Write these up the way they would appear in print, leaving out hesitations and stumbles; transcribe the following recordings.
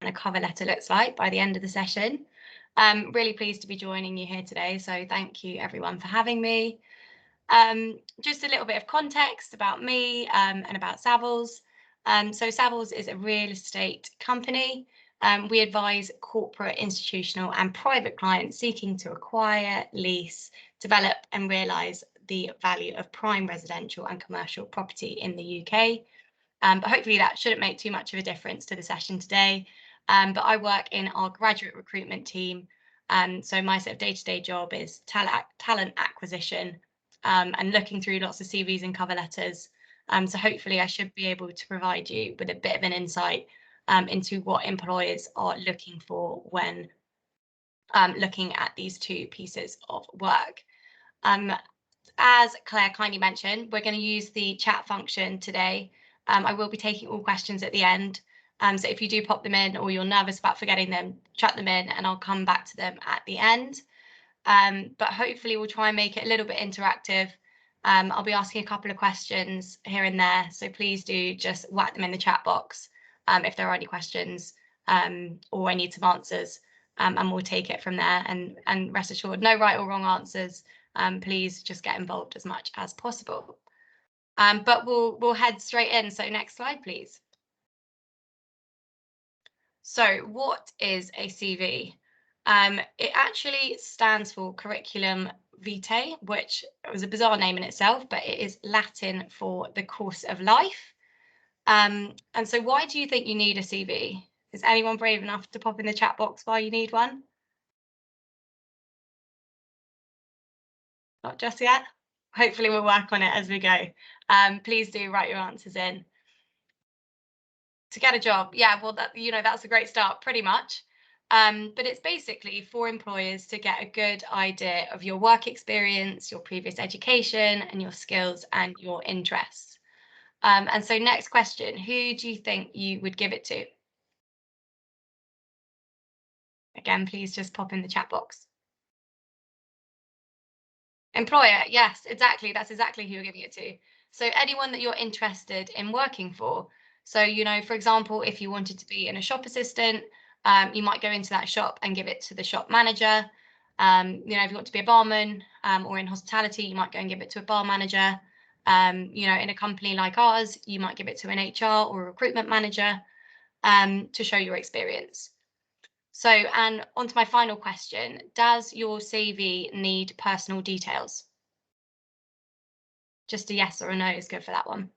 a cover letter looks like by the end of the session. Really pleased to be joining you here today, so thank you everyone for having me. Just a little bit of context about me and about Savills. So Savills is a real estate company. We advise corporate, institutional and private clients seeking to acquire, lease, develop and realise the value of prime residential and commercial property in the UK. But hopefully that shouldn't make too much of a difference to the session today. But I work in our graduate recruitment team. So my sort of day-to-day job is talent acquisition and looking through lots of CVs and cover letters. So hopefully I should be able to provide you with a bit of an insight into what employers are looking for when looking at these two pieces of work. As Claire kindly mentioned, we're going to use the chat function today. I will be taking all questions at the end. So if you do pop them in or you're nervous about forgetting them, chuck them in and I'll come back to them at the end. But hopefully we'll try and make it a little bit interactive. I'll be asking a couple of questions here and there, so please do just whack them in the chat box if there are any questions or I need some answers, and we'll take it from there. And rest assured, no right or wrong answers. Please just get involved as much as possible. But we'll head straight in. So next slide, please. So what is a CV? It actually stands for curriculum vitae, which was a bizarre name in itself, but it is Latin for the course of life. And so why do you think you need a CV? Is anyone brave enough to pop in the chat box why you need one? Not just yet? Hopefully we'll work on it as we go. Please do write your answers in. To get a job, yeah, well, that's a great start, pretty much. But it's basically for employers to get a good idea of your work experience, your previous education, and your skills and your interests. And so next question, who do you think you would give it to? Again, please just pop in the chat box. Employer, yes, exactly. That's exactly who you're giving it to. So anyone that you're interested in working for. So, for example, if you wanted to be in a shop assistant, you might go into that shop and give it to the shop manager. If you want to be a barman or in hospitality, you might go and give it to a bar manager. In a company like ours, you might give it to an HR or a recruitment manager to show your experience. So, and on to my final question, does your CV need personal details? Just a yes or a no is good for that one.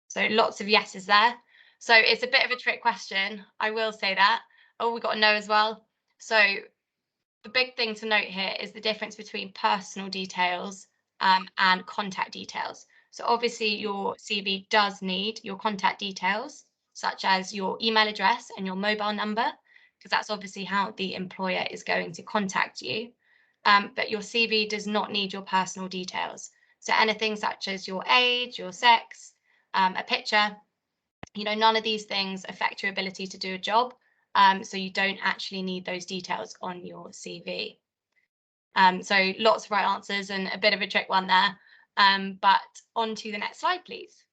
So lots of yeses there. So it's a bit of a trick question, I will say that. Oh, we got a no as well. So the big thing to note here is the difference between personal details and contact details. So obviously your CV does need your contact details, such as your email address and your mobile number, because that's obviously how the employer is going to contact you. But your CV does not need your personal details. So anything such as your age, your sex, a picture, none of these things affect your ability to do a job. So you don't actually need those details on your CV. So lots of right answers and a bit of a trick one there. But on to the next slide, please.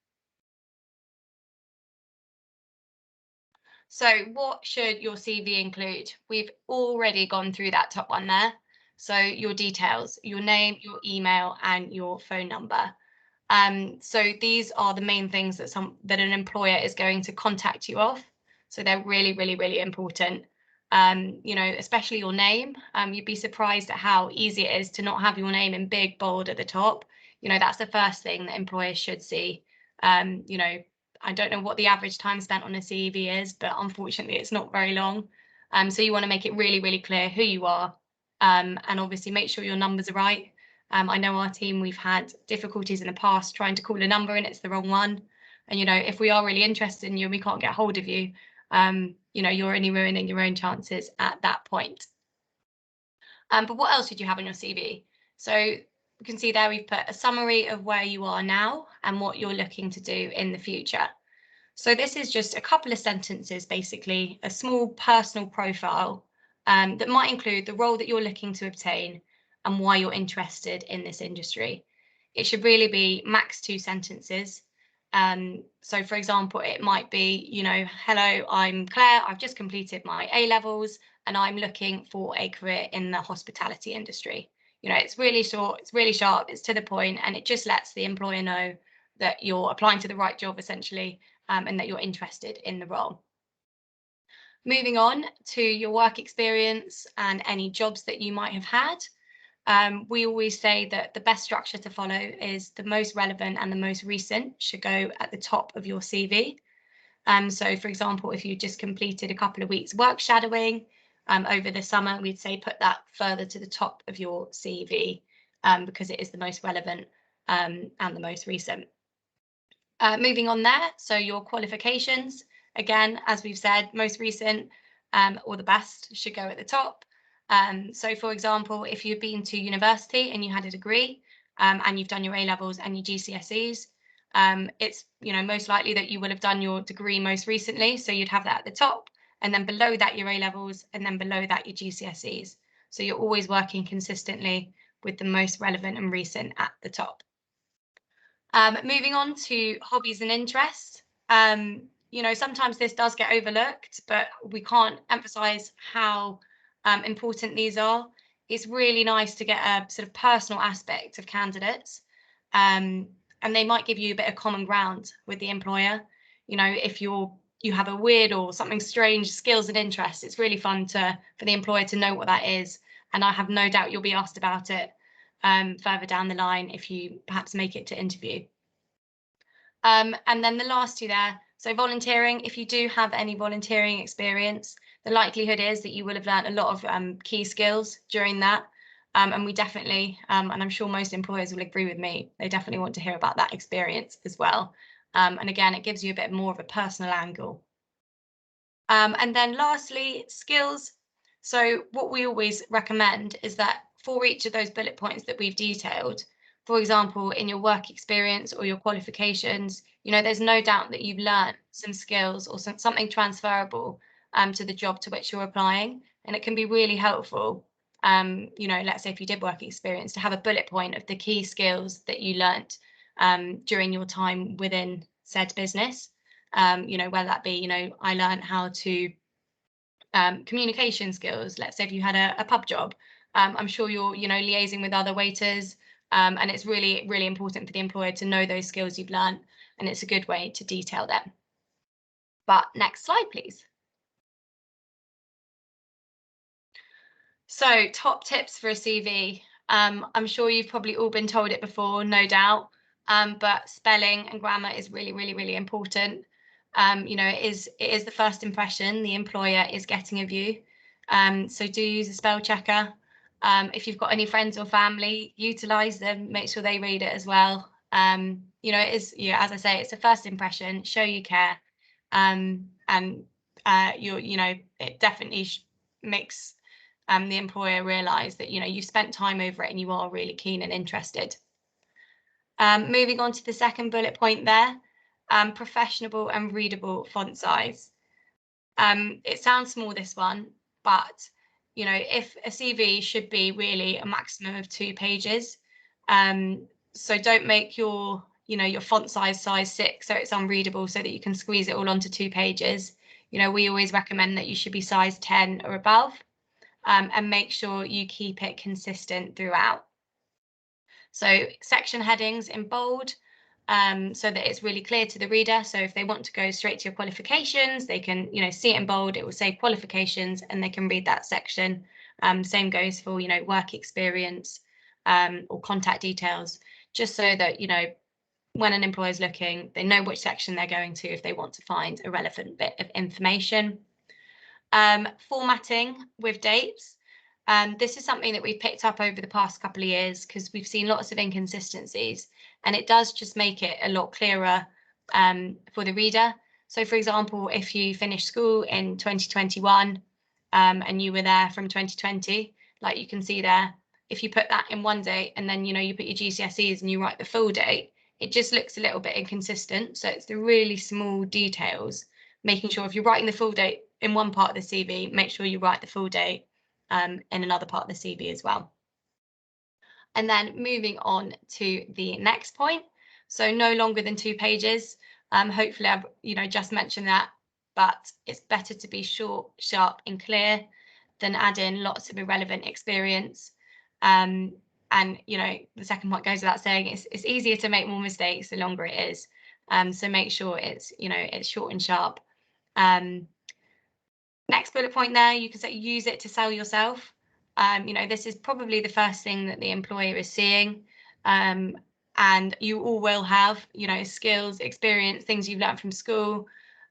So what should your CV include? We've already gone through that top one there. So your details, your name, your email, and your phone number. So these are the main things that an employer is going to contact you off. So they're really, really, really important. Especially your name. You'd be surprised at how easy it is to not have your name in big, bold at the top. That's the first thing that employers should see. I don't know what the average time spent on a CV is, but unfortunately it's not very long. So you want to make it really, really clear who you are, and obviously make sure your numbers are right. I know our team, we've had difficulties in the past trying to call a number and it's the wrong one. And, if we are really interested in you and we can't get hold of you, you're only ruining your own chances at that point. But what else did you have on your CV? So you can see there we've put a summary of where you are now and what you're looking to do in the future. So this is just a couple of sentences, basically, a small personal profile that might include the role that you're looking to obtain and why you're interested in this industry. It should really be max 2 sentences. So for example, it might be, hello, I'm Claire, I've just completed my A levels and I'm looking for a career in the hospitality industry. It's really short, it's really sharp, it's to the point, and it just lets the employer know that you're applying to the right job essentially, and that you're interested in the role. Moving on to your work experience and any jobs that you might have had. We always say that the best structure to follow is the most relevant and the most recent should go at the top of your CV. So for example, if you just completed a couple of weeks work shadowing over the summer, we'd say put that further to the top of your CV because it is the most relevant and the most recent. Moving on there, so your qualifications, again, as we've said, most recent or the best should go at the top. So for example, if you've been to university and you had a degree and you've done your A levels and your GCSEs, it's most likely that you will have done your degree most recently, so you'd have that at the top, and then below that your A levels, and then below that your GCSEs. So you're always working consistently with the most relevant and recent at the top. Moving on to hobbies and interests. Sometimes this does get overlooked, but we can't emphasize how important these are. It's really nice to get a sort of personal aspect of candidates, and they might give you a bit of common ground with the employer. If you have a weird or something strange skills and interests, it's really fun for the employer to know what that is, and I have no doubt you'll be asked about it further down the line if you perhaps make it to interview. And then the last two there, so volunteering, if you do have any volunteering experience, the likelihood is that you will have learned a lot of key skills during that. And we definitely, and I'm sure most employers will agree with me, they definitely want to hear about that experience as well. And again, it gives you a bit more of a personal angle. And then lastly, skills. So what we always recommend is that for each of those bullet points that we've detailed, for example, in your work experience or your qualifications, there's no doubt that you've learned some skills or something transferable to the job to which you're applying. And it can be really helpful, let's say if you did work experience, to have a bullet point of the key skills that you learnt during your time within said business. Whether that be, I learned how to communication skills. Let's say if you had a pub job, I'm sure you're, liaising with other waiters, and it's really, really important for the employer to know those skills you've learned, and it's a good way to detail them. But next slide, please. So top tips for a CV. I'm sure you've probably all been told it before, no doubt, but spelling and grammar is really, really, really important. It is the first impression the employer is getting of you. So do use a spell checker. If you've got any friends or family, utilize them, make sure they read it as well. It is, as I say, it's a first impression, show you care. And it definitely makes the employer realize that, you've spent time over it and you are really keen and interested. Moving on to the second bullet point there, professional and readable font size. It sounds small, this one, but if a CV should be really a maximum of 2 pages, so don't make your font size 6 so it's unreadable so that you can squeeze it all onto 2 pages. We always recommend that you should be size 10 or above, and make sure you keep it consistent throughout. So section headings in bold, so that it's really clear to the reader. So if they want to go straight to your qualifications, they can, see it in bold, it will say qualifications and they can read that section. Same goes for, work experience or contact details, just so that, when an employer is looking, they know which section they're going to if they want to find a relevant bit of information. Formatting with dates. This is something that we've picked up over the past couple of years because we've seen lots of inconsistencies, and it does just make it a lot clearer for the reader. So for example, if you finished school in 2021 and you were there from 2020, like you can see there, if you put that in one date and then you put your GCSEs and you write the full date, it just looks a little bit inconsistent. So it's the really small details, making sure if you're writing the full date in one part of the CV, make sure you write the full date in another part of the CV as well. And then moving on to the next point, So no longer than 2 pages. Hopefully I've, just mentioned that, but it's better to be short, sharp and clear than add in lots of irrelevant experience. And the second point goes without saying, it's easier to make more mistakes the longer it is. So make sure it's short and sharp. Next bullet point there, you can say use it to sell yourself. This is probably the first thing that the employer is seeing. And you all will have, skills, experience, things you've learned from school.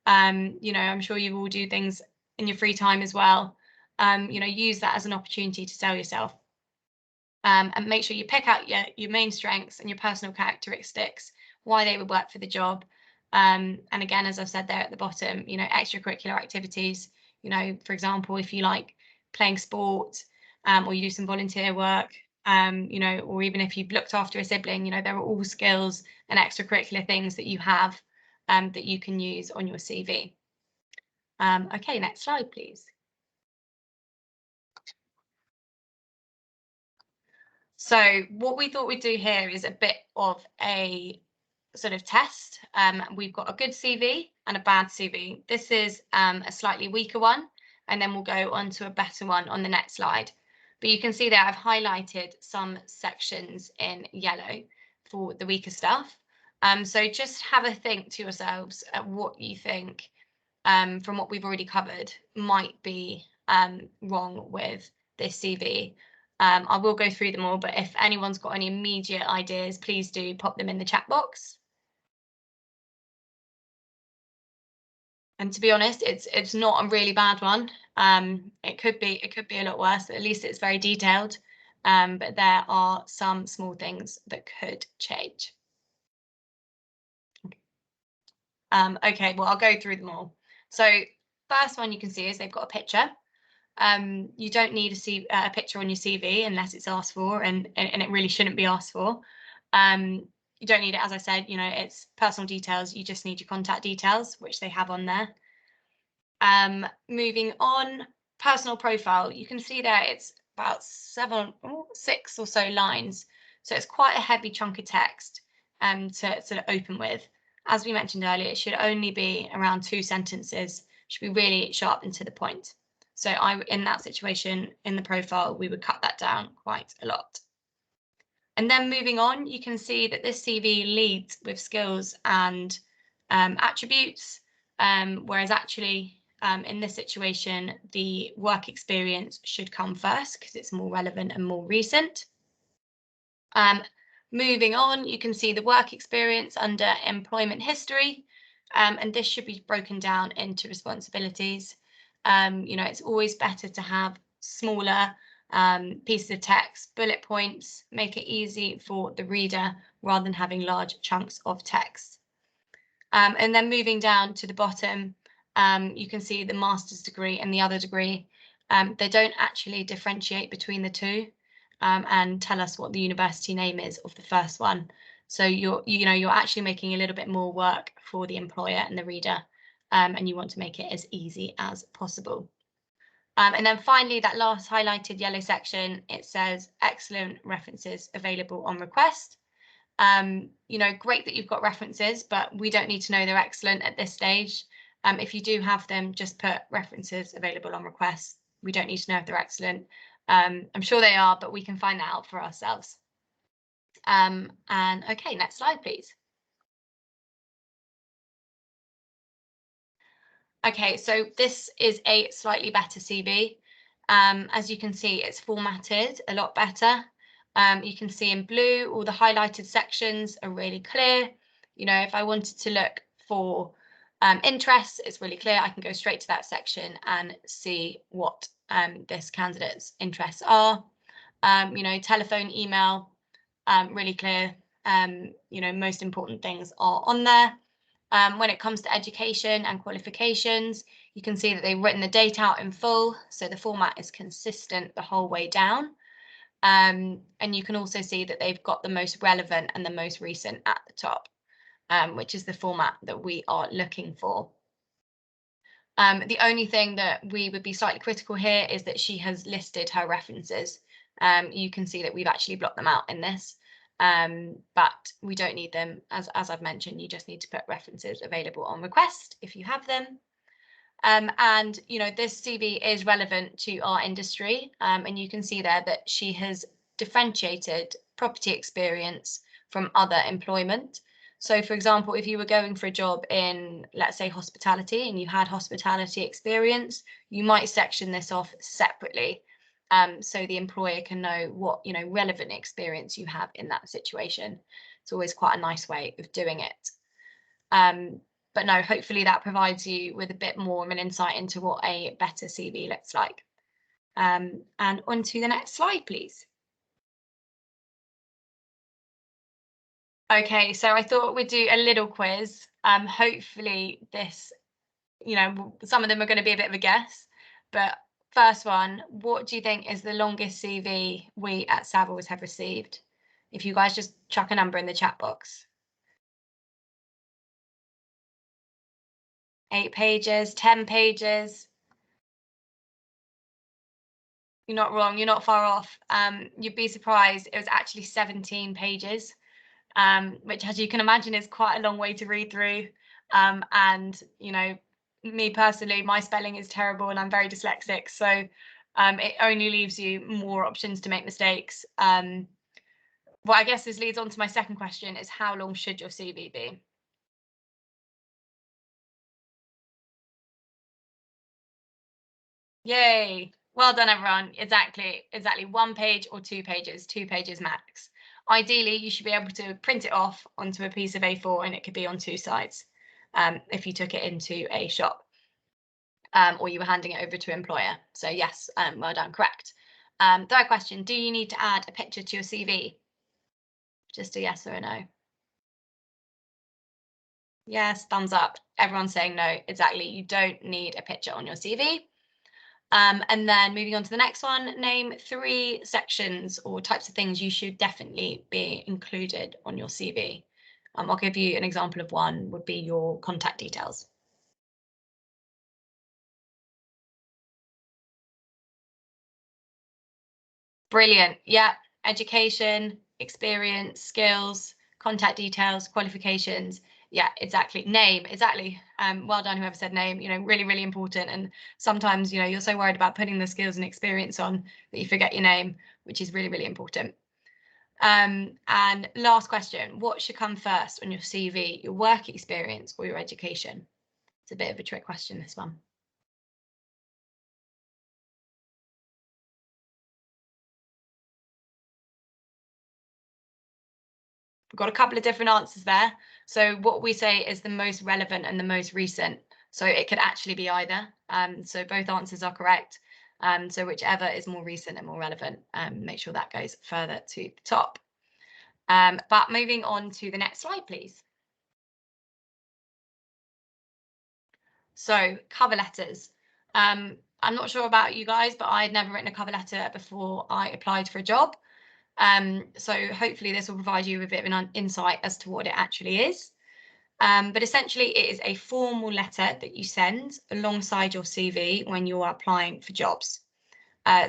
I'm sure you all do things in your free time as well. Use that as an opportunity to sell yourself. And make sure you pick out your main strengths and your personal characteristics, why they would work for the job. And again, as I've said there at the bottom, extracurricular activities, for example, if you like playing sport, or you do some volunteer work, or even if you've looked after a sibling, there are all skills and extracurricular things that you have that you can use on your CV. Okay, next slide, please. So what we thought we'd do here is a bit of a sort of test. We've got a good CV and a bad CV. This is a slightly weaker one, and then we'll go on to a better one on the next slide. But you can see there I've highlighted some sections in yellow for the weaker stuff. So just have a think to yourselves at what you think from what we've already covered might be wrong with this CV. I will go through them all, but if anyone's got any immediate ideas, please do pop them in the chat box. And to be honest, it's not a really bad one. It could be a lot worse, but at least it's very detailed. But there are some small things that could change. Okay, well, I'll go through them all. So first one you can see is they've got a picture. You don't need a picture on your CV unless it's asked for, and it really shouldn't be asked for. You don't need it, as I said, it's personal details. You just need your contact details, which they have on there. Moving on, personal profile. You can see there it's about 6 or so lines. So it's quite a heavy chunk of text to sort of open with. As we mentioned earlier, it should only be around 2 sentences. Should be really sharp and to the point. So in that situation, in the profile, we would cut that down quite a lot. And then moving on, you can see that this CV leads with skills and attributes, whereas actually in this situation, the work experience should come first because it's more relevant and more recent. Moving on, you can see the work experience under employment history, and this should be broken down into responsibilities. It's always better to have smaller pieces of text, bullet points, make it easy for the reader rather than having large chunks of text. And then moving down to the bottom, you can see the master's degree and the other degree. They don't actually differentiate between the two and tell us what the university name is of the first one. So you're actually making a little bit more work for the employer and the reader, and you want to make it as easy as possible. And then finally, that last highlighted yellow section, it says excellent references available on request. Great that you've got references, but we don't need to know they're excellent at this stage. If you do have them, just put references available on request. We don't need to know if they're excellent. I'm sure they are, but we can find that out for ourselves. And okay, next slide, please. Okay, so this is a slightly better CV. As you can see, it's formatted a lot better. You can see in blue, all the highlighted sections are really clear. If I wanted to look for interests, it's really clear. I can go straight to that section and see what this candidate's interests are. Telephone, email, really clear. Most important things are on there. When it comes to education and qualifications, you can see that they've written the date out in full, so the format is consistent the whole way down. And you can also see that they've got the most relevant and the most recent at the top, which is the format that we are looking for. The only thing that we would be slightly critical here is that she has listed her references. You can see that we've actually blocked them out in this. but we don't need them. As I've mentioned, you just need to put references available on request if you have them. And this CV is relevant to our industry, and you can see there that she has differentiated property experience from other employment. So, for example, if you were going for a job in, let's say, hospitality, and you had hospitality experience, you might section this off separately, so the employer can know what relevant experience you have in that situation. It's always quite a nice way of doing it. But no, hopefully that provides you with a bit more of an insight into what a better CV looks like. And on to the next slide, please. Okay, so I thought we'd do a little quiz. Hopefully this, some of them are going to be a bit of a guess. But first one, what do you think is the longest CV we at Savills have received? If you guys just chuck a number in the chat box. 8 pages, 10 pages. You're not wrong, you're not far off. You'd be surprised, it was actually 17 pages, which, as you can imagine, is quite a long way to read through. And me personally, my spelling is terrible and I'm very dyslexic, so it only leaves you more options to make mistakes. Well, I guess this leads on to my second question, is how long should your CV be? Yay! Well done, everyone. Exactly. 1 page or 2 pages, 2 pages max. Ideally, you should be able to print it off onto a piece of A4 and it could be on 2 sides if you took it into a shop or you were handing it over to an employer. So yes, well done, correct. Third question, do you need to add a picture to your CV? Just a yes or a no. Yes, thumbs up. Everyone's saying no. Exactly. You don't need a picture on your CV. And then moving on to the next one, name 3 sections or types of things you should definitely be included on your CV. I'll give you an example of one, would be your contact details. Brilliant. Yeah. Education, experience, skills, contact details, qualifications. Yeah, exactly. Name, exactly. Well done, whoever said name, really, really important. And sometimes, you're so worried about putting the skills and experience on that you forget your name, which is really, really important. And last question, what should come first on your CV, your work experience or your education? It's a bit of a trick question, this one. We've got a couple of different answers there. So what we say is the most relevant and the most recent. So it could actually be either. So both answers are correct. So whichever is more recent and more relevant, make sure that goes further to the top. But moving on to the next slide, please. So cover letters. I'm not sure about you guys, but I'd never written a cover letter before I applied for a job. So hopefully this will provide you with a bit of an insight as to what it actually is. But essentially it is a formal letter that you send alongside your CV when you're applying for jobs.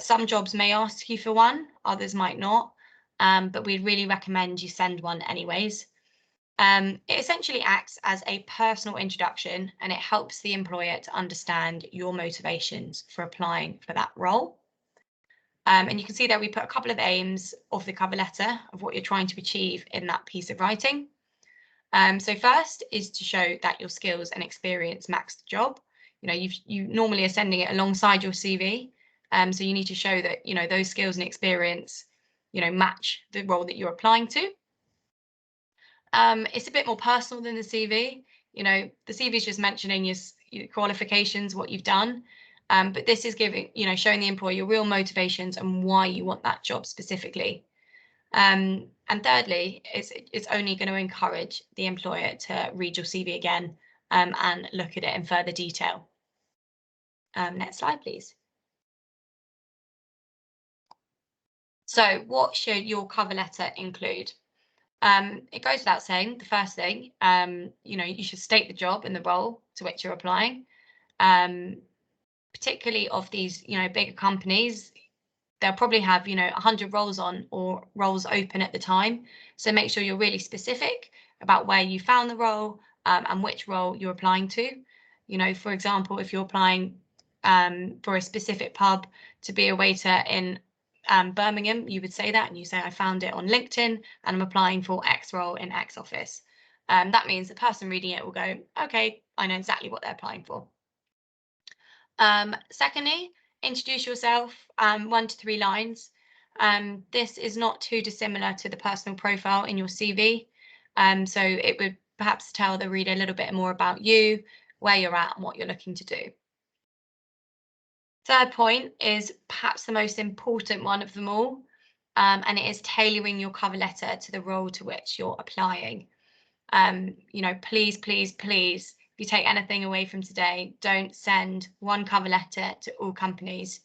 Some jobs may ask you for one, others might not, but we'd really recommend you send one anyways. It essentially acts as a personal introduction and it helps the employer to understand your motivations for applying for that role. And you can see that we put a couple of aims of the cover letter of what you're trying to achieve in that piece of writing. So first is to show that your skills and experience match the job. You normally are sending it alongside your CV. So you need to show that, those skills and experience, match the role that you're applying to. It's a bit more personal than the CV. The CV is just mentioning your qualifications, what you've done. But this is giving, showing the employer your real motivations and why you want that job specifically. And thirdly, it's only going to encourage the employer to read your CV again and look at it in further detail. Next slide, please. So what should your cover letter include? It goes without saying, the first thing, you should state the job and the role to which you're applying. Particularly of these, bigger companies, they'll probably have, 100 roles on or roles open at the time. So make sure you're really specific about where you found the role, and which role you're applying to. For example, if you're applying for a specific pub to be a waiter in Birmingham, you would say that, and you say, I found it on LinkedIn and I'm applying for X role in X office. That means the person reading it will go, okay, I know exactly what they're applying for. Secondly, introduce yourself, 1 to 3 lines. This is not too dissimilar to the personal profile in your CV. So it would perhaps tell the reader a little bit more about you, where you're at, and what you're looking to do. Third point is perhaps the most important one of them all, and it is tailoring your cover letter to the role to which you're applying. Please, please, please, if you take anything away from today, don't send one cover letter to all companies,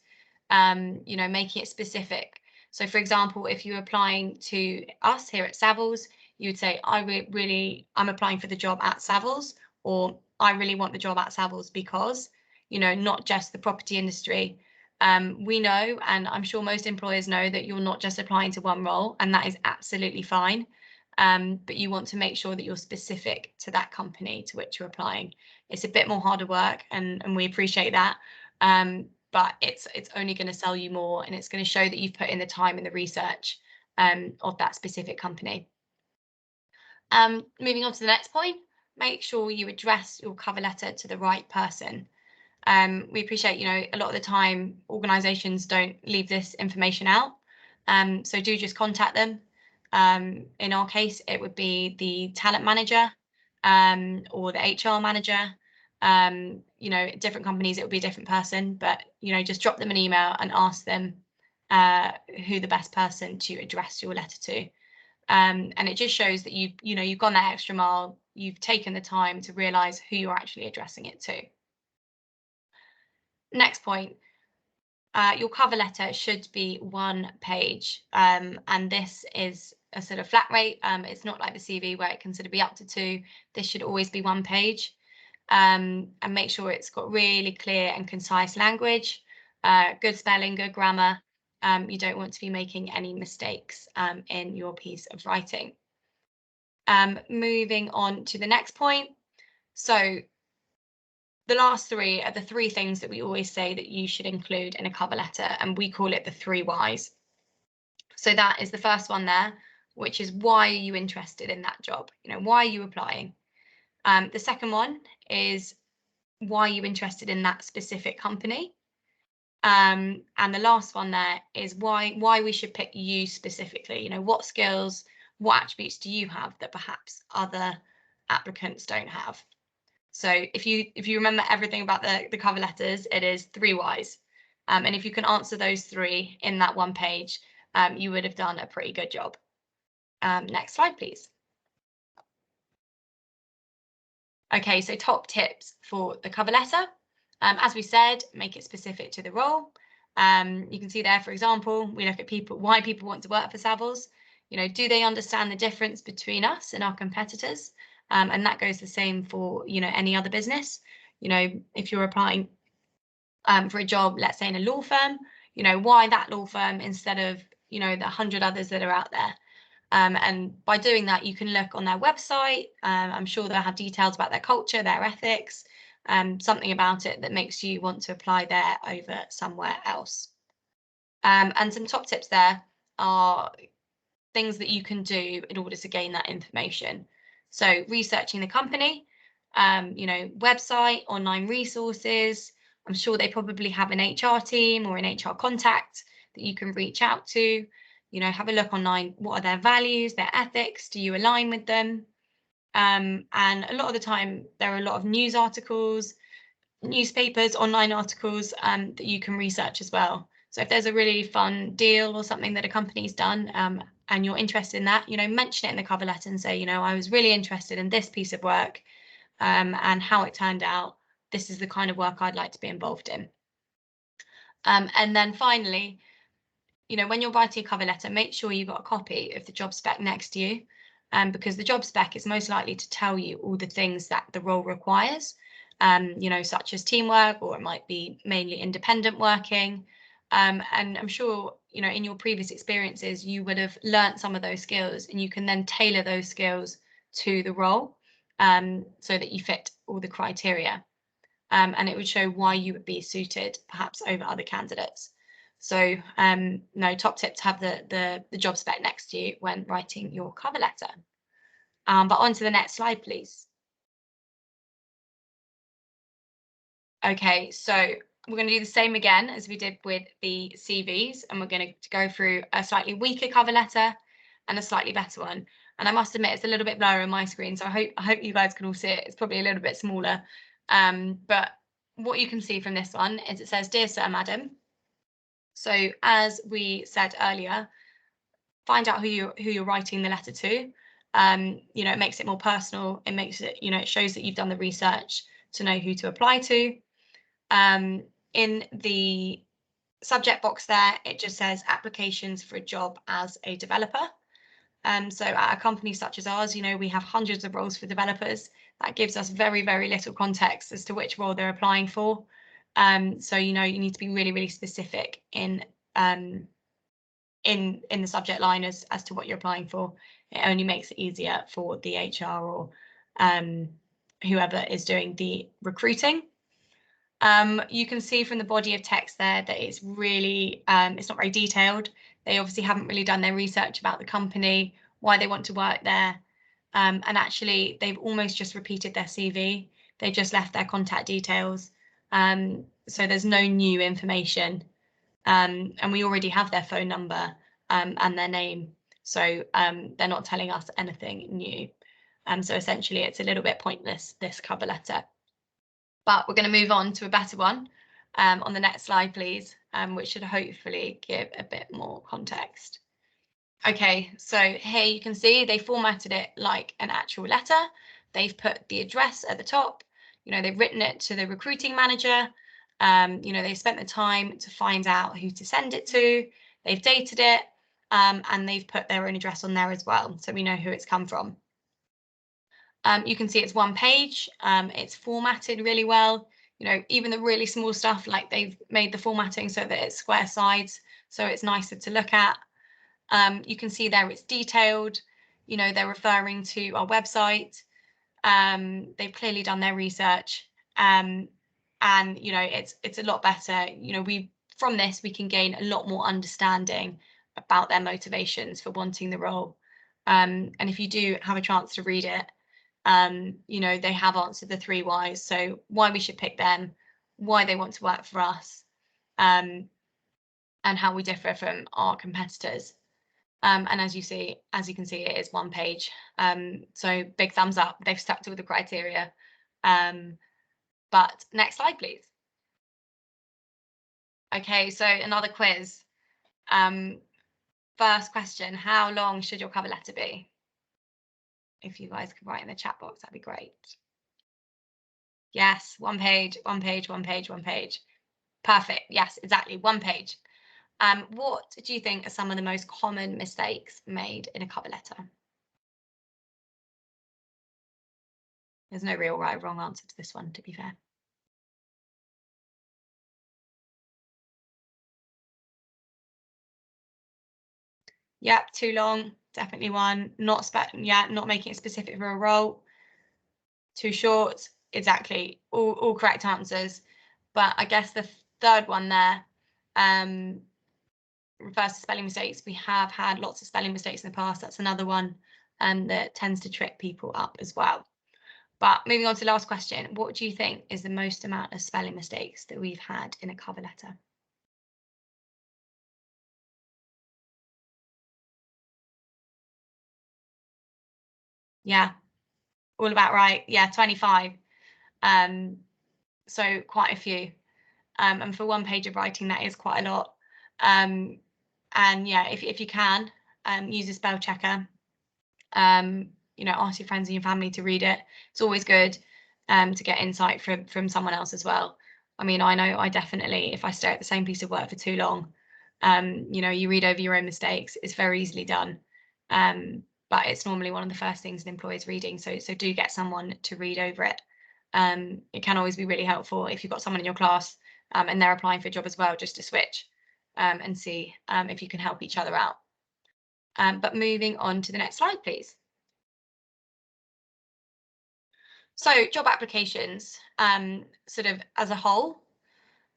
making it specific. So for example, if you're applying to us here at Savills, you would say, I'm applying for the job at Savills, or I really want the job at Savills because, not just the property industry. We know, and I'm sure most employers know, that you're not just applying to one role, and that is absolutely fine. But you want to make sure that you're specific to that company to which you're applying. It's a bit more harder work, and we appreciate that. But it's only going to sell you more, and it's going to show that you've put in the time and the research of that specific company. Moving on to the next point, make sure you address your cover letter to the right person. We appreciate, a lot of the time organisations don't leave this information out. So do just contact them. In our case, it would be the talent manager or the HR manager. Different companies, it would be a different person, but, just drop them an email and ask them who the best person to address your letter to. And it just shows that you've gone that extra mile, you've taken the time to realise who you're actually addressing it to. Next point, your cover letter should be 1 page, and this is a sort of flat rate. It's not like the CV where it can sort of be up to 2. This should always be 1 page, and make sure it's got really clear and concise language, good spelling, good grammar. You don't want to be making any mistakes in your piece of writing. Moving on to the next point. So the last 3 are the 3 things that we always say that you should include in a cover letter, and we call it the 3 whys. So that is the first one there, which is, why are you interested in that job? Why are you applying? The second one is, why are you interested in that specific company? And the last one there is why we should pick you specifically. What skills, what attributes do you have that perhaps other applicants don't have? So if you remember everything about the cover letters, it is 3 whys. And if you can answer those 3 in that 1 page, you would have done a pretty good job. Next slide, please. Okay, so top tips for the cover letter. As we said, make it specific to the role. You can see there, for example, we look at why people want to work for Savills. Do they understand the difference between us and our competitors? And that goes the same for, any other business. If you're applying for a job, let's say in a law firm, why that law firm instead of, the 100 others that are out there? And by doing that, you can look on their website. I'm sure they'll have details about their culture, their ethics, something about it that makes you want to apply there over somewhere else. And some top tips there are things that you can do in order to gain that information. So researching the company, website, online resources. I'm sure they probably have an HR team or an HR contact that you can reach out to. Have a look online. What are their values, their ethics? Do you align with them? And a lot of the time, there are a lot of news articles, newspapers, online articles that you can research as well. So if there's a really fun deal or something that a company's done and you're interested in that, mention it in the cover letter and say, I was really interested in this piece of work and how it turned out. This is the kind of work I'd like to be involved in. And then finally, when you're writing a cover letter, make sure you've got a copy of the job spec next to you, because the job spec is most likely to tell you all the things that the role requires, such as teamwork, or it might be mainly independent working. And I'm sure, in your previous experiences, you would have learnt some of those skills, and you can then tailor those skills to the role, so that you fit all the criteria. And it would show why you would be suited perhaps over other candidates. So no, top tip to have the job spec next to you when writing your cover letter. But on to the next slide, please. Okay, so we're going to do the same again as we did with the CVs, and we're going to go through a slightly weaker cover letter and a slightly better one. And I must admit, it's a little bit blurry on my screen, so I hope you guys can all see it. It's probably a little bit smaller. But what you can see from this one is it says, "Dear Sir, Madam." So as we said earlier, find out who you're writing the letter to. It makes it more personal. It makes it, it shows that you've done the research to know who to apply to. In the subject box there, it just says applications for a job as a developer. So at a company such as ours, we have hundreds of roles for developers. That gives us very, very little context as to which role they're applying for. So, you need to be really, really specific in the subject line as to what you're applying for. It only makes it easier for the HR or whoever is doing the recruiting. You can see from the body of text there that it's really, it's not very detailed. They obviously haven't really done their research about the company, why they want to work there. And actually, they've almost just repeated their CV. They just left their contact details. So there's no new information. And we already have their phone number and their name. So they're not telling us anything new. So essentially, it's a little bit pointless, this cover letter. But we're going to move on to a better one on the next slide, please, which should hopefully give a bit more context. Okay, so here you can see they formatted it like an actual letter. They've put the address at the top. They've written it to the recruiting manager. They've spent the time to find out who to send it to. They've dated it, and they've put their own address on there as well, so we know who it's come from. You can see it's one page. It's formatted really well. Even the really small stuff, like they've made the formatting so that it's square sides, so it's nicer to look at. You can see there it's detailed. They're referring to our website. They've clearly done their research, and it's a lot better. From this we can gain a lot more understanding about their motivations for wanting the role. And if you do have a chance to read it, they have answered the 3 whys. So why we should pick them, why they want to work for us, and how we differ from our competitors. And as you can see, it is one page. So big thumbs up. They've stuck to all the criteria. But next slide, please. Okay, so another quiz. First question, how long should your cover letter be? If you guys could write in the chat box, that'd be great. Yes, one page, one page, one page, one page. Perfect. Yes, exactly, one page. What do you think are some of the most common mistakes made in a cover letter? There's no real right or wrong answer to this one, to be fair. Yep, too long, definitely one. Not making it specific for a role. Too short, exactly. All correct answers. But I guess the third one there refers to spelling mistakes. We have had lots of spelling mistakes in the past. That's another one that tends to trip people up as well. But moving on to the last question, what do you think is the most amount of spelling mistakes that we've had in a cover letter? Yeah, all about right. Yeah, 25. So quite a few. And for one page of writing, that is quite a lot. And yeah, if you can, use a spell checker. Ask your friends and your family to read it. It's always good to get insight from someone else as well. I mean, I know I definitely, if I stare at the same piece of work for too long, you read over your own mistakes. It's very easily done. But it's normally one of the first things an employer is reading. So do get someone to read over it. It can always be really helpful if you've got someone in your class and they're applying for a job as well, just to switch. and see if you can help each other out. But moving on to the next slide, please. So job applications, sort of as a whole.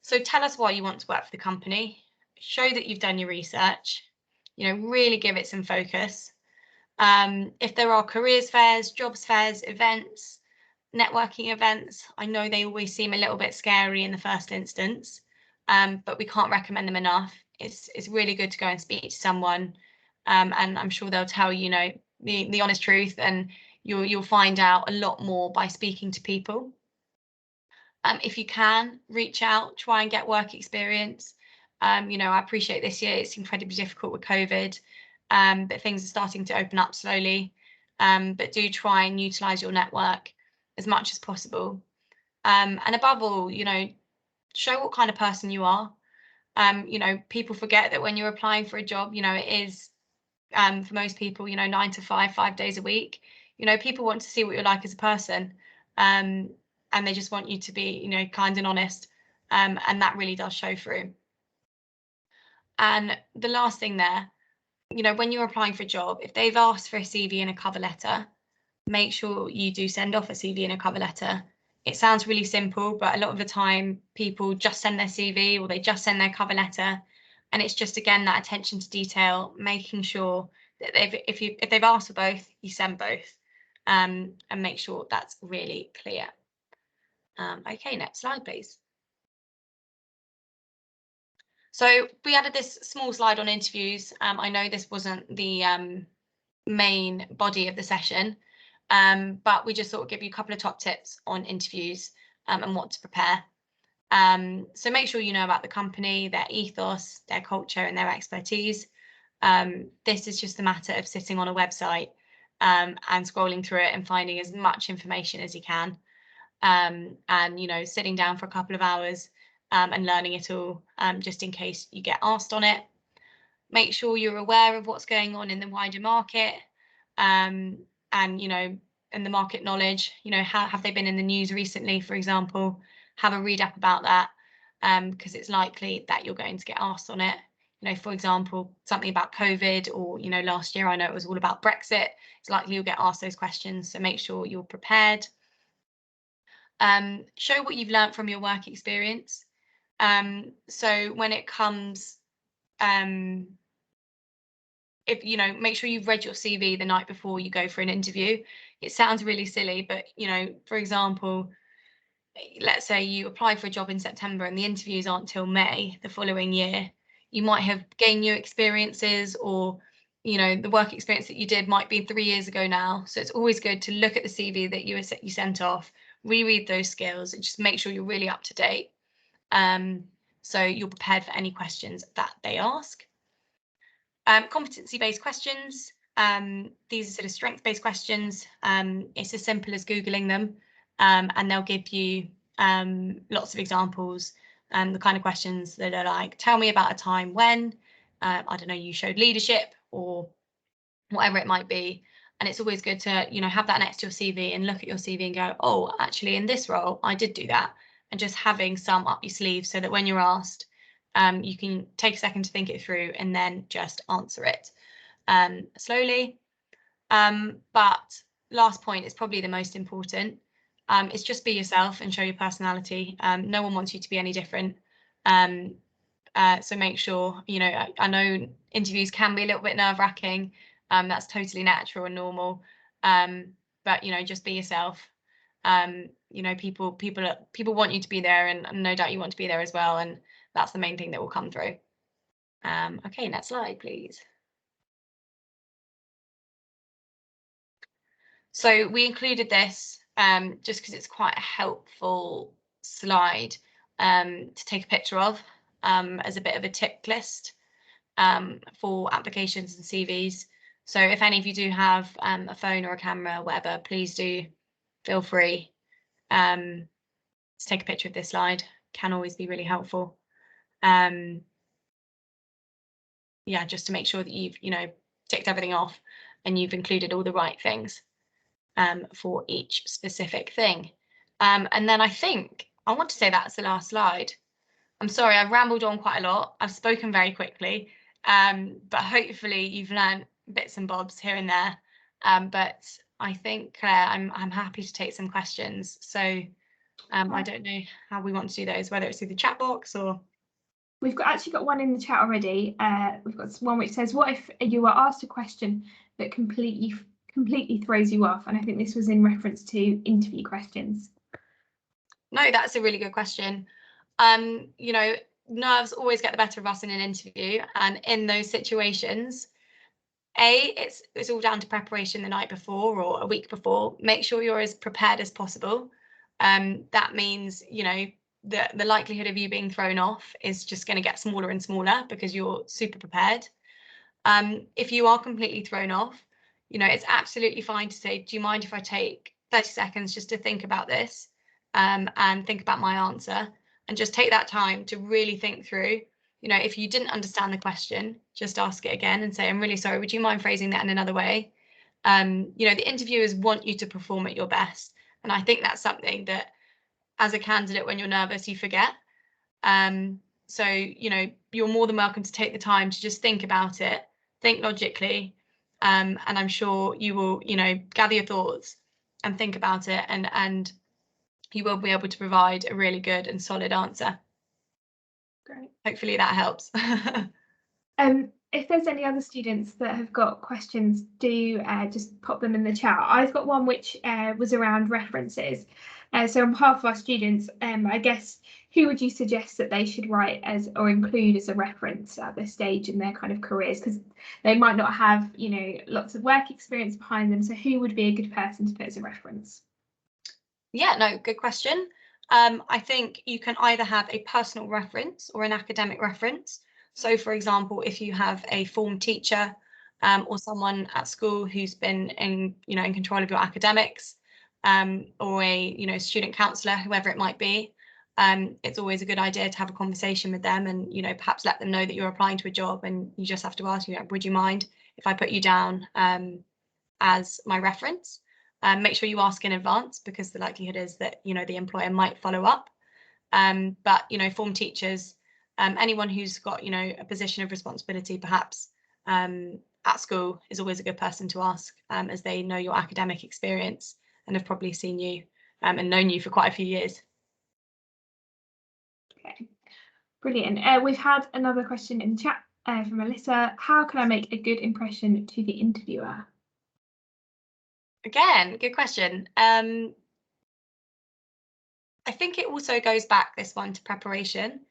So tell us why you want to work for the company. Show that you've done your research. Really give it some focus. If there are careers fairs, jobs fairs, events, networking events, I know they always seem a little bit scary in the first instance, but we can't recommend them enough. It's really good to go and speak to someone, and I'm sure they'll tell the honest truth, and you'll find out a lot more by speaking to people. If you can, reach out, try and get work experience. I appreciate this year it's incredibly difficult with COVID, but things are starting to open up slowly. But do try and utilise your network as much as possible. And above all, show what kind of person you are. People forget that when you're applying for a job, it is for most people, 9 to 5, 5 days a week. People want to see what you're like as a person. And they just want you to be, kind and honest. And that really does show through. And the last thing there, when you're applying for a job, if they've asked for a CV and a cover letter, make sure you do send off a CV and a cover letter. It sounds really simple, but a lot of the time people just send their CV or they just send their cover letter. And it's just, again, that attention to detail, making sure that if they've asked for both, you send both, and make sure that's really clear. Okay, next slide, please. So we added this small slide on interviews. I know this wasn't the main body of the session, but we just sort of give you a couple of top tips on interviews and what to prepare. So make sure you know about the company, their ethos, their culture, and their expertise. This is just a matter of sitting on a website and scrolling through it and finding as much information as you can. And sitting down for a couple of hours and learning it all, just in case you get asked on it. Make sure you're aware of what's going on in the wider market, and the market knowledge. How have they been in the news recently, for example? Have a read up about that, because it's likely that you're going to get asked on it. For example, something about COVID, or last year I know it was all about Brexit. It's likely you'll get asked those questions, so make sure you're prepared. Show what you've learned from your work experience. So when it comes, make sure you've read your CV the night before you go for an interview. It sounds really silly, but for example, let's say you apply for a job in September and the interviews aren't till May the following year. You might have gained new experiences, or the work experience that you did might be 3 years ago now. So it's always good to look at the CV that you sent off, reread those skills, and just make sure you're really up to date. So you're prepared for any questions that they ask. Competency-based questions. These are sort of strength-based questions. It's as simple as Googling them, and they'll give you lots of examples. The kind of questions that are like, tell me about a time when, I don't know, you showed leadership, or whatever it might be. And it's always good to, have that next to your CV and look at your CV and go, oh, actually, in this role, I did do that. And just having some up your sleeve so that when you're asked, you can take a second to think it through and then just answer it slowly. But last point is probably the most important. It's just be yourself and show your personality. No one wants you to be any different. So make sure, I know interviews can be a little bit nerve-wracking. That's totally natural and normal. But just be yourself. People want you to be there, and no doubt you want to be there as well. And that's the main thing that will come through. Okay, next slide, please. So we included this just because it's quite a helpful slide to take a picture of as a bit of a tip list for applications and CVs. So if any of you do have a phone or a camera, whatever, please do feel free to take a picture of this slide. Can always be really helpful. Yeah, just to make sure that you've ticked everything off and you've included all the right things for each specific thing. And then I think I want to say that's the last slide. I'm sorry, I've rambled on quite a lot. I've spoken very quickly, but hopefully you've learned bits and bobs here and there. But I think, Claire, I'm happy to take some questions. So I don't know how we want to do those, whether it's through the chat box or... We've actually got one in the chat already. We've got one which says, what if you were asked a question that completely throws you off? And I think this was in reference to interview questions. No, that's a really good question. You know, nerves always get the better of us in an interview, and in those situations, it's all down to preparation the night before or a week before. Make sure you're as prepared as possible. That means, you know, the likelihood of you being thrown off is just going to get smaller and smaller because you're super prepared. If you are completely thrown off, you know, it's absolutely fine to say, do you mind if I take 30 seconds just to think about this, and think about my answer, and just take that time to really think through. You know, if you didn't understand the question, just ask it again and say, I'm really sorry, would you mind phrasing that in another way? You know, the interviewers want you to perform at your best. And I think that's something that as a candidate, when you're nervous, you forget. So, you know, you're more than welcome to take the time to just think about it, think logically, and I'm sure you will, you know, gather your thoughts and think about it, and you will be able to provide a really good and solid answer. Great. Hopefully that helps. If there's any other students that have got questions, do just pop them in the chat. I've got one which was around references. So on behalf of our students, I guess, who would you suggest that they should write as or include as a reference at this stage in their kind of careers? Because they might not have, you know, lots of work experience behind them. So who would be a good person to put as a reference? Yeah, no, good question. I think you can either have a personal reference or an academic reference. So, for example, if you have a form teacher or someone at school who's been in control of your academics, or a student counsellor, whoever it might be, it's always a good idea to have a conversation with them and perhaps let them know that you're applying to a job, and you just have to ask, would you mind if I put you down as my reference? Make sure you ask in advance, because the likelihood is that the employer might follow up. But form teachers, anyone who's got a position of responsibility perhaps at school is always a good person to ask, as they know your academic experience and have probably seen you and known you for quite a few years. Okay, brilliant. We've had another question in the chat from Melissa. How can I make a good impression to the interviewer? Again, good question. I think it also goes back, this one, to preparation.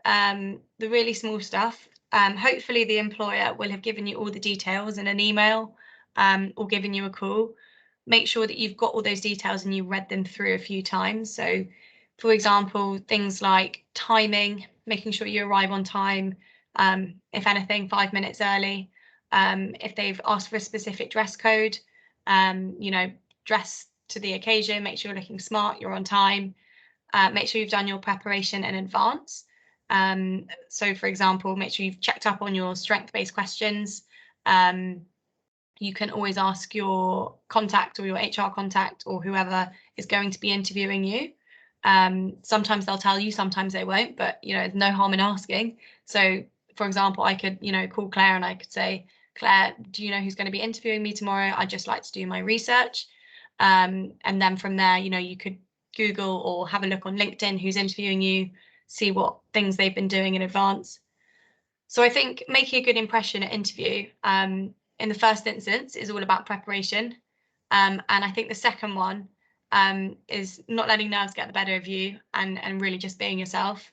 The really small stuff. Hopefully the employer will have given you all the details in an email or given you a call. Make sure that you've got all those details and you read them through a few times. So, for example, things like timing, making sure you arrive on time, if anything, 5 minutes early. If they've asked for a specific dress code, dress to the occasion, make sure you're looking smart, you're on time. Make sure you've done your preparation in advance. So, for example, make sure you've checked up on your strength-based questions. You can always ask your contact or your HR contact or whoever is going to be interviewing you. Sometimes they'll tell you, sometimes they won't, but there's no harm in asking. So, for example, I could call Claire and I could say, Claire, do you know who's going to be interviewing me tomorrow? I'd just like to do my research. And then from there, you could Google or have a look on LinkedIn who's interviewing you, see what things they've been doing in advance. So I think making a good impression at interview, in the first instance, is all about preparation. And I think the second one is not letting nerves get the better of you, and really just being yourself.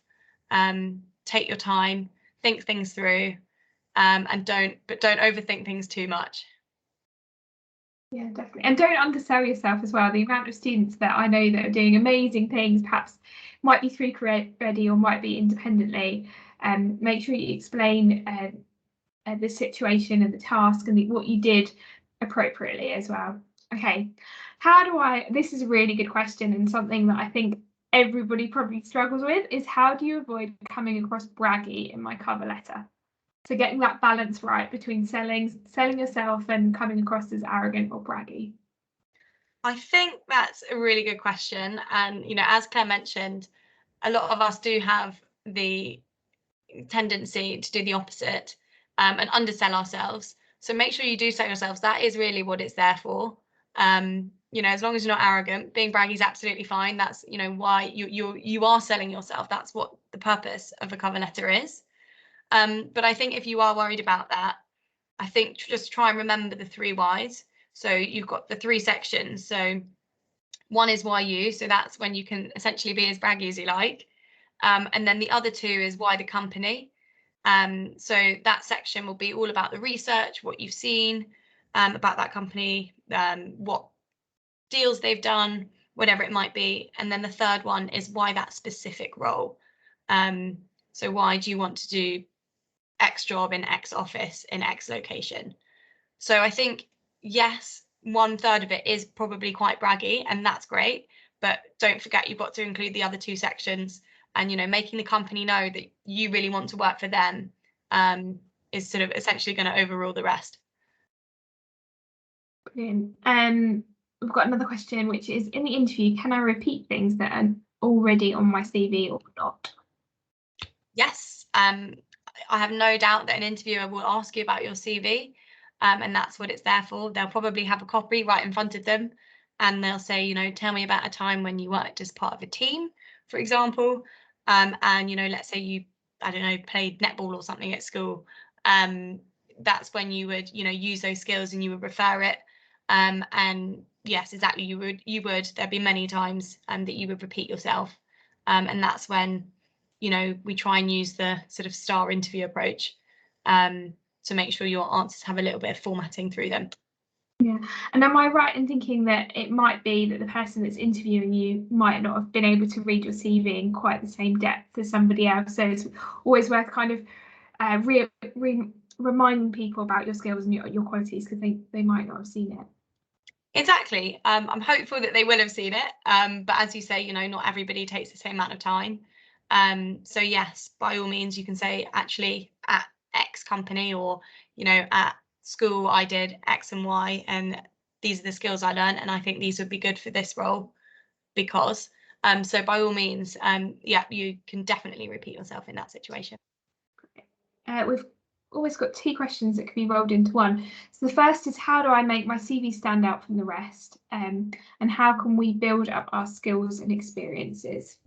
Take your time, think things through, and don't overthink things too much. Yeah, definitely. And don't undersell yourself as well. The amount of students that I know that are doing amazing things, perhaps might be through Career Ready or might be independently. Make sure you explain the situation and the task and what you did appropriately as well. Okay, this is a really good question, and something that I think everybody probably struggles with is, how do you avoid coming across braggy in my cover letter? So getting that balance right between selling yourself and coming across as arrogant or braggy. I think that's a really good question. And, as Claire mentioned, a lot of us do have the tendency to do the opposite and undersell ourselves. So make sure you do sell yourselves. That is really what it's there for. You know, as long as you're not arrogant, being braggy is absolutely fine. That's, you know, why you are selling yourself. That's what the purpose of a cover letter is. But I think if you are worried about that, I think just try and remember the 3 whys. So you've got the 3 sections. So one is why you, so that's when you can essentially be as braggy as you like. And then the other 2 is why the company. So that section will be all about the research, what you've seen about that company, what deals they've done, whatever it might be. And then the 3rd one is why that specific role. So why do you want to do X job in X office in X location? So I think, yes, 1/3 of it is probably quite braggy, and that's great. But don't forget, you've got to include the other 2 sections. And, you know, making the company know that you really want to work for them is sort of essentially going to overrule the rest. Brilliant. We've got another question, which is, in the interview, can I repeat things that are already on my CV or not? Yes. I have no doubt that an interviewer will ask you about your CV, and that's what it's there for. They'll probably have a copy right in front of them, and they'll say, you know, tell me about a time when you worked as part of a team, for example. And, you know, let's say you, I don't know, played netball or something at school. That's when you would, you know, use those skills and you would refer it. And yes, exactly, you would. There'd be many times that you would repeat yourself. And that's when, you know, we try and use the sort of STAR interview approach to make sure your answers have a little bit of formatting through them. Yeah, and am I right in thinking that it might be that the person that's interviewing you might not have been able to read your CV in quite the same depth as somebody else? So it's always worth kind of reminding people about your skills and your qualities, because they might not have seen it. Exactly. I'm hopeful that they will have seen it. But as you say, you know, not everybody takes the same amount of time. So yes, by all means, you can say, actually, at X company, or, you know, at school, I did X and Y, and these are the skills I learned, and I think these would be good for this role because. So by all means, yeah, you can definitely repeat yourself in that situation. We've always got 2 questions that can be rolled into one. So the first is, how do I make my CV stand out from the rest? And how can we build up our skills and experiences?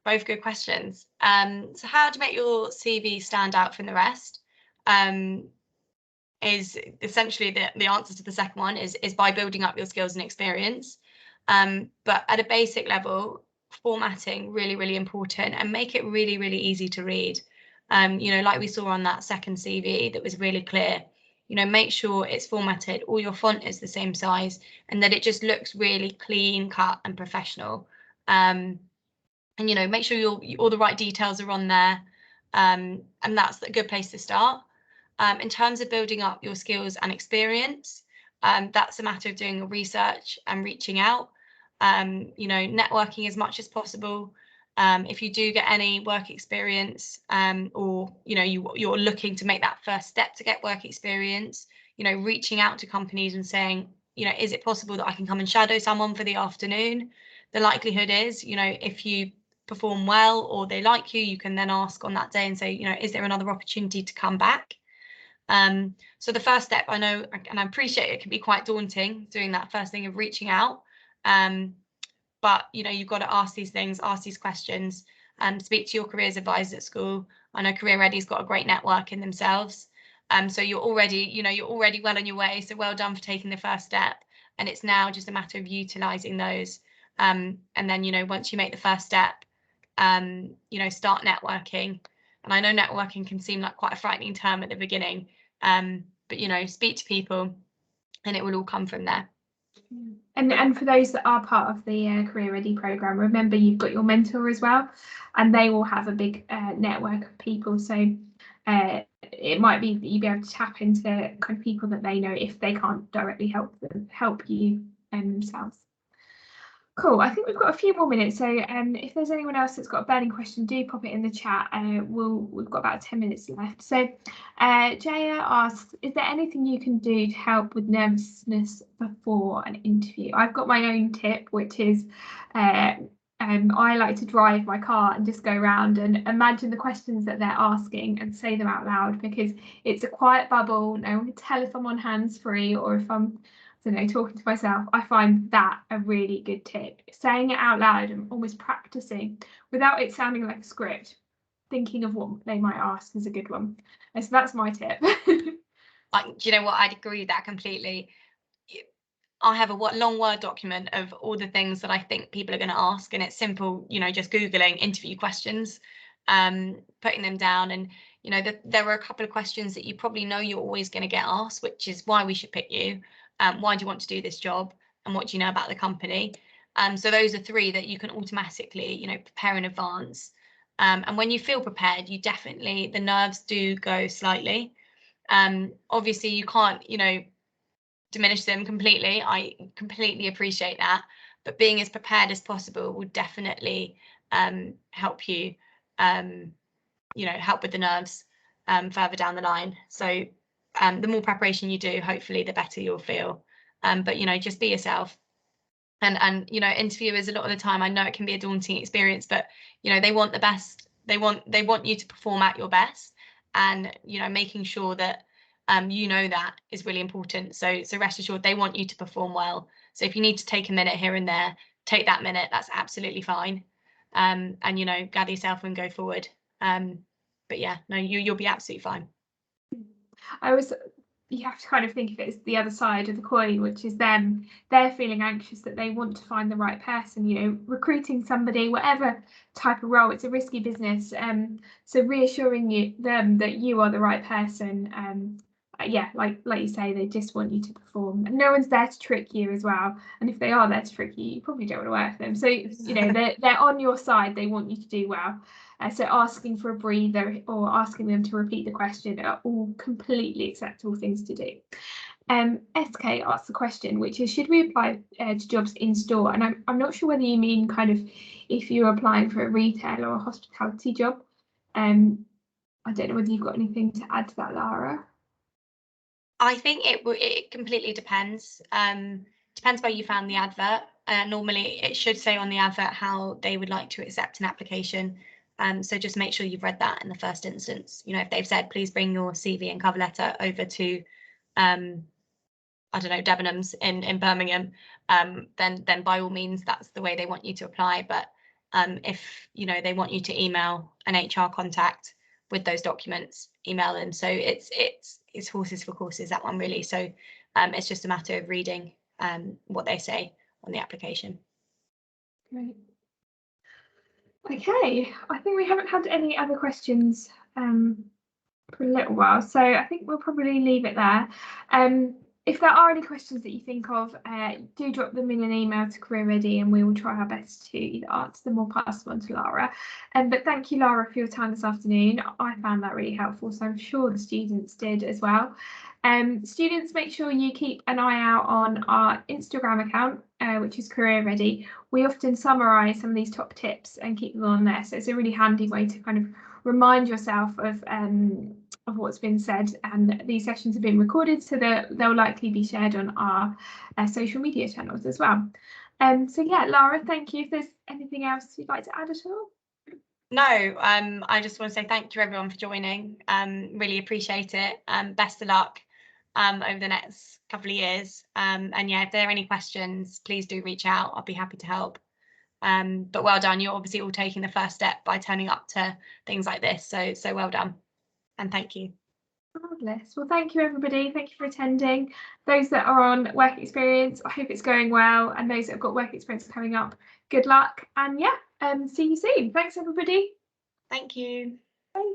Both good questions. So how to make your CV stand out from the rest is essentially the answer to the second one is by building up your skills and experience. But at a basic level, formatting really, really important, and make it really, really easy to read. You know, like we saw on that second CV that was really clear, you know, make sure it's formatted, all your font is the same size, and that it just looks really clean cut and professional. And, you know, make sure all the right details are on there. And that's a good place to start. In terms of building up your skills and experience, that's a matter of doing your research and reaching out, you know, networking as much as possible. If you do get any work experience, or, you know, you're looking to make that first step to get work experience, you know, reaching out to companies and saying, you know, is it possible that I can come and shadow someone for the afternoon? The likelihood is, you know, if you perform well or they like you, you can then ask on that day and say, you know, is there another opportunity to come back? So the first step, I know, and I appreciate it can be quite daunting doing that first thing of reaching out. But, you know, you've got to ask these things, ask these questions, and speak to your careers advisors at school. I know Career Ready's got a great network in themselves. So you're already well on your way. So well done for taking the first step. And it's now just a matter of utilising those. And then, you know, once you make the first step, you know, start networking. And I know networking can seem like quite a frightening term at the beginning, but, you know, speak to people and it will all come from there. And for those that are part of the Career Ready programme, remember you've got your mentor as well, and they will have a big network of people. So it might be that you'll be able to tap into kind of people that they know if they can't directly help you themselves. Cool. I think we've got a few more minutes. So if there's anyone else that's got a burning question, do pop it in the chat. We've got about 10 minutes left. So Jaya asks, is there anything you can do to help with nervousness before an interview? I've got my own tip, which is I like to drive my car and just go around and imagine the questions that they're asking and say them out loud, because it's a quiet bubble. No one can tell if I'm on hands-free or if I'm, I don't know, talking to myself. I find that a really good tip. Saying it out loud and almost practicing without it sounding like a script. Thinking of what they might ask is a good one. And so that's my tip. Do you know what? I'd agree with that completely. I have a long Word document of all the things that I think people are going to ask, and it's simple, you know, just Googling interview questions, putting them down. And, you know, there are a couple of questions that you probably know you're always going to get asked, which is why we should pick you, why do you want to do this job, and what do you know about the company? So those are 3 that you can automatically, you know, prepare in advance. And when you feel prepared, you definitely, the nerves do go slightly. Obviously, you can't, you know, diminish them completely. I completely appreciate that, but being as prepared as possible will definitely help you, you know, help with the nerves further down the line. So the more preparation you do, hopefully the better you'll feel. But, you know, just be yourself. And you know, interviewers, a lot of the time, I know it can be a daunting experience, but, you know, they want the best. They want you to perform at your best, and, you know, making sure that you know that is really important. So rest assured, they want you to perform well. So if you need to take a minute here and there, take that minute. That's absolutely fine. And, you know, gather yourself and go forward. But yeah, no, you'll be absolutely fine. You have to kind of think of it as the other side of the coin, which is they're feeling anxious that they want to find the right person. You know, recruiting somebody, whatever type of role, it's a risky business. So reassuring them that you are the right person. Yeah, like you say, they just want you to perform, and no one's there to trick you as well. And if they are there to trick you, you probably don't want to work for them. So, you know, they're on your side. They want you to do well. So asking for a breather or asking them to repeat the question are all completely acceptable things to do. SK asked the question, which is, should we apply to jobs in store? And I'm not sure whether you mean kind of if you're applying for a retail or a hospitality job. I don't know whether you've got anything to add to that, Lara. I think it completely depends. Depends where you found the advert. Normally, it should say on the advert how they would like to accept an application. So just make sure you've read that in the first instance. You know, if they've said, please bring your CV and cover letter over to, I don't know, Debenhams in Birmingham, then by all means, that's the way they want you to apply. But if, you know, they want you to email an HR contact with those documents, email them. So it's horses for courses, that one really. So it's just a matter of reading what they say on the application. Great. Okay, I think we haven't had any other questions for a little while, so I think we'll probably leave it there. If there are any questions that you think of, do drop them in an email to Career Ready, and we will try our best to either answer them or pass them on to Lara. But thank you, Lara, for your time this afternoon. I found that really helpful, so I'm sure the students did as well. Students, make sure you keep an eye out on our Instagram account, which is Career Ready. We often summarise some of these top tips and keep them on there, so it's a really handy way to kind of remind yourself of what's been said. And these sessions have been recorded, so they'll likely be shared on our social media channels as well. So yeah, Lara, thank you. If there's anything else you'd like to add at all? No, I just want to say thank you everyone for joining. Really appreciate it. Best of luck over the next couple of years. And yeah, if there are any questions, please do reach out. I'll be happy to help. But well done. You're obviously all taking the first step by turning up to things like this. So well done. And thank you. Marvellous. Well, thank you, everybody. Thank you for attending. Those that are on work experience, I hope it's going well. And those that have got work experience coming up, good luck. And yeah, see you soon. Thanks, everybody. Thank you. Bye.